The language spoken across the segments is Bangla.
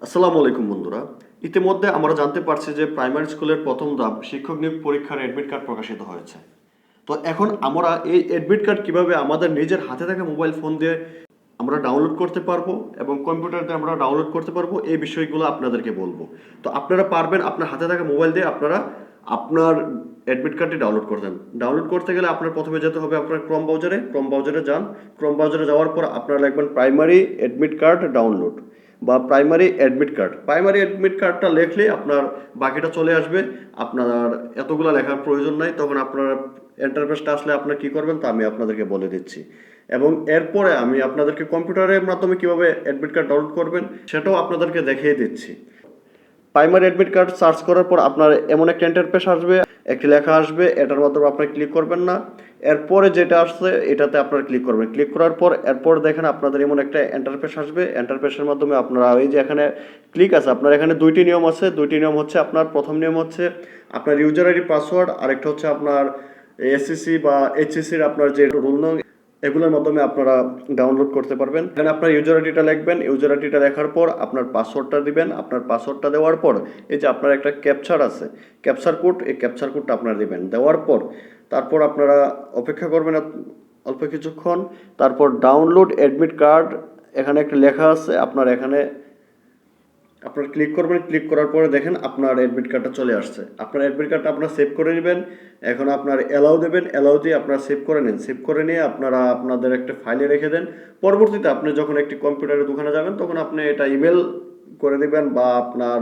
আসসালামু আলাইকুম বন্ধুরা। ইতিমধ্যে আমরা জানতে পারছি যে প্রাইমারি স্কুলের প্রথম ধাপ শিক্ষক নিয়োগ পরীক্ষার অ্যাডমিট কার্ড প্রকাশিত হয়েছে। তো এখন আমরা এই অ্যাডমিট কার্ড কিভাবে আমাদের নিজের হাতে থাকা মোবাইল ফোন দিয়ে আমরা ডাউনলোড করতে পারবো এবং কম্পিউটারে আমরা ডাউনলোড করতে পারবো, এই বিষয়গুলো আপনাদেরকে বলবো। তো আপনারা পারবেন আপনার হাতে থাকা মোবাইল দিয়ে আপনারা আপনার অ্যাডমিট কার্ডটি ডাউনলোড করতেন। ডাউনলোড করতে গেলে আপনার প্রথমে যেতে হবে আপনার ক্রোম ব্রাউজারে যান। ক্রোম ব্রাউজারে যাওয়ার পর আপনারা লিখবেন প্রাইমারি অ্যাডমিট কার্ড ডাউনলোড বা প্রাইমারি অ্যাডমিট কার্ডটা লিখলে আপনার বাকিটা চলে আসবে। আপনার এতগুলো লেখার প্রয়োজন নাই। তখন আপনার ইন্টারফেসটা আসলে আপনার কি করবেন তা আমি আপনাদেরকে বলে দিচ্ছি, এবং এরপরে আমি আপনাদেরকে কম্পিউটারের মাধ্যমে কিভাবে অ্যাডমিট কার্ড ডাউনলোড করবেন সেটাও আপনাদেরকে দেখিয়ে দিচ্ছি। প্রাইমারি অ্যাডমিট কার্ড সার্চ করার পর আপনার এমন একটা ইন্টারফেস আসবে, একটি লেখা আসবে, এটার মাধ্যমে আপনার ক্লিক করবেন না। এরপরে যেটা আসছে এটাতে আপনারা ক্লিক করবেন। ক্লিক করার পর এরপর দেখেন আপনাদের এমন একটা ইন্টারফেস আসবে। ইন্টারফেসের মাধ্যমে আপনারা এই যে এখানে ক্লিক আছে, আপনার এখানে দুইটি নিয়ম আছে। দুইটি নিয়ম হচ্ছে আপনার প্রথম নিয়ম হচ্ছে আপনার ইউজার আইডি পাসওয়ার্ড, আরেকটা হচ্ছে আপনার এসসিসি বা এইচসিসির আপনার যে রুল নং, এগুলোর মাধ্যমে আপনারা ডাউনলোড করতে পারবেন। এখানে আপনার ইউজার আইডিটা লিখবেন। ইউজার আইডিটা লেখার পর আপনার পাসওয়ার্ডটা দিবেন। আপনার পাসওয়ার্ডটা দেওয়ার পর এই যে আপনার একটা ক্যাপচার আছে, ক্যাপচার কোড, এই ক্যাপচার কোডটা আপনারা দিবেন। দেওয়ার পর তারপর আপনারা অপেক্ষা করবেন অল্প কিছুক্ষণ। তারপর ডাউনলোড অ্যাডমিট কার্ড এখানে একটা লেখা আছে, আপনার এখানে আপনার ক্লিক করবেন। ক্লিক করার পরে দেখেন আপনার অ্যাডমিট কার্ডটা চলে আসছে। আপনার অ্যাডমিট কার্ডটা আপনার সেভ করে নেবেন। এখন আপনার অ্যালাউ দেবেন। অ্যালাউ দিয়ে আপনারা সেভ করে নিন। সেভ করে নিয়ে আপনারা আপনাদের একটা ফাইলে রেখে দেন। পরবর্তীতে আপনি যখন একটি কম্পিউটারের দোকানে যাবেন তখন আপনি এটা ইমেল করে দেবেন বা আপনার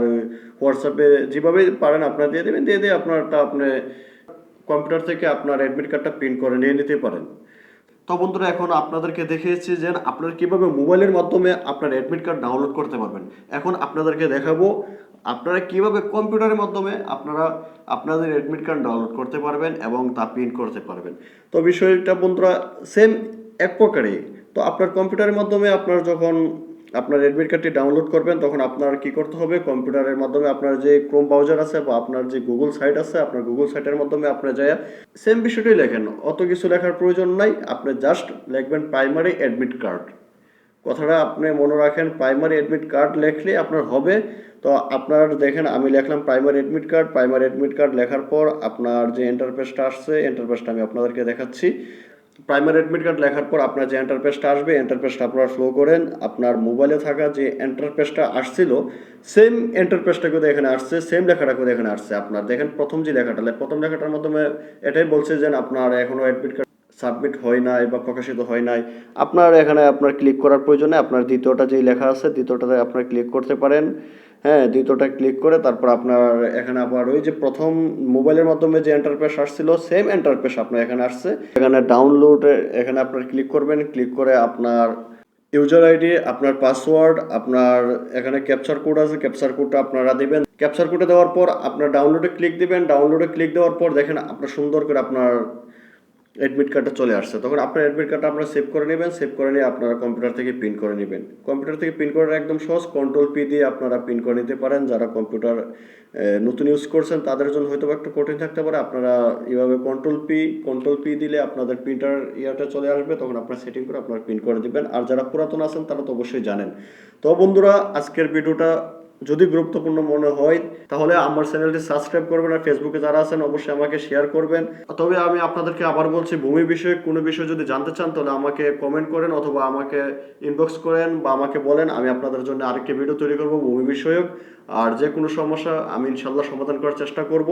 হোয়াটসঅ্যাপে যেভাবে পারেন আপনার দিয়ে দেবেন। দিয়ে আপনারটা আপনি কম্পিউটার থেকে আপনার অ্যাডমিট কার্ডটা প্রিন্ট করে নিয়ে নিতে পারেন। তো বন্ধুরা, এখন আপনাদেরকে দেখিয়েছি যে আপনারা কীভাবে মোবাইলের মাধ্যমে আপনার অ্যাডমিট কার্ড ডাউনলোড করতে পারবেন। এখন আপনাদেরকে দেখাবো আপনারা কীভাবে কম্পিউটারের মাধ্যমে আপনারা আপনাদের অ্যাডমিট কার্ড ডাউনলোড করতে পারবেন এবং তা প্রিন্ট করতে পারবেন। তো বিষয়টা বন্ধুরা সেম এক প্রকারই। তো আপনার কম্পিউটারের মাধ্যমে আপনার যখন আপনার অ্যাডমিট কার্ডটি ডাউনলোড করবেন তখন আপনার কি করতে হবে, কম্পিউটারের মাধ্যমে আপনার যে ক্রোম ব্রাউজার আছে বা আপনার যে গুগল সাইট আছে, আপনার গুগল সাইটের মাধ্যমে আপনি যায় সেম বিষয়টাই লেখেন। অত কিছু লেখার প্রয়োজন নাই। আপনি জাস্ট লিখবেন প্রাইমারি অ্যাডমিট কার্ড। কথাটা আপনি মনে রাখেন, প্রাইমারি অ্যাডমিট কার্ড লেখলে আপনার হবে। তো আপনার দেখেন আমি লিখলাম primary admit card. Primary admit card লেখার পর আপনার যে ইন্টারফেসটা আসছে, ইন্টারফেসটা আমি আপনাদেরকে দেখাচ্ছি। প্রাইমারি অ্যাডমিট কার্ড লেখার পর আপনার যে ইন্টারফেসটা আসবে, ইন্টারফেসটা আপনারা ফ্লো করেন। আপনার মোবাইলে থাকা যে ইন্টারফেসটা আসছিল সেম ইন্টারফেসটা কিন্তু এখানে আসছে, সেম লেখাটা কিন্তু এখানে আসছে। আপনার দেখেন প্রথম যে প্রথম লেখাটার মাধ্যমে এটাই বলছে যে আপনার এখনো অ্যাডমিট কার্ড সাবমিট হয় নাই বা প্রকাশিত হয় নাই। আপনার এখানে আপনার ক্লিক করার প্রয়োজনে আপনার দ্বিতীয়টা যেই লেখা আছে দ্বিতীয়টাতে আপনার ক্লিক করতে পারেন। হ্যাঁ, দ্বিতীয়টা ক্লিক করে তারপর আপনার এখানে আবার ওই যে প্রথম মোবাইলের মাধ্যমে যে ইন্টারফেস আসছিল সেম ইন্টারফেস আপনার এখানে আসছে। এখানে ডাউনলোড এখানে আপনার ক্লিক করবেন। ক্লিক করে আপনার ইউজার আইডি, আপনার পাসওয়ার্ড, আপনার এখানে ক্যাপচার কোড আছে, ক্যাপচার কোডটা আপনারা দিবেন। ক্যাপচার কোডে দেওয়ার পর আপনার ডাউনলোডে ক্লিক দিবেন। ডাউনলোডে ক্লিক দেওয়ার পর দেখেন আপনার সুন্দর করে আপনার অ্যাডমিট কার্ডটা চলে আসছে। তখন আপনার অ্যাডমিট কার্ডটা আপনারা সেভ করে নেবেন। সেভ করে নিয়ে আপনারা কম্পিউটার থেকে প্রিন্ট করে নেবেন। কম্পিউটার থেকে প্রিন্ট করার একদম সহজ, কন্ট্রোল-পি দিয়ে আপনারা প্রিন্ট করে নিতে পারেন। যারা কম্পিউটার নতুন ইউজ করছেন তাদের জন্য হয়তো একটু কঠিন থাকতে পারে। আপনারা এইভাবে কন্ট্রোল-পি দিলে আপনাদের প্রিন্টার ইয়াটা চলে আসবে। তখন আপনার সেটিং করে আপনারা প্রিন্ট করে দিবেন। আর যারা পুরাতন আছেন তারা তো অবশ্যই জানেন। তো বন্ধুরা, আজকের ভিডিওটা যদি গুরুত্বপূর্ণ মনে হয় তাহলে আমার চ্যানেলটি সাবস্ক্রাইব করবেন, আর ফেসবুকে যারা আছেন অবশ্যই আমাকে শেয়ার করবেন। তবে আমি আপনাদেরকে আবার বলছি, ভূমি বিষয়ে কোনো বিষয় যদি জানতে চান তাহলে আমাকে কমেন্ট করেন অথবা আমাকে ইনবক্স করেন বা আমাকে বলেন। আমি আপনাদের জন্য আরেকটি ভিডিও তৈরি করব ভূমি বিষয়ক। আর যে কোনো সমস্যা আমি ইনশাল্লাহ সমাধান করার চেষ্টা করব।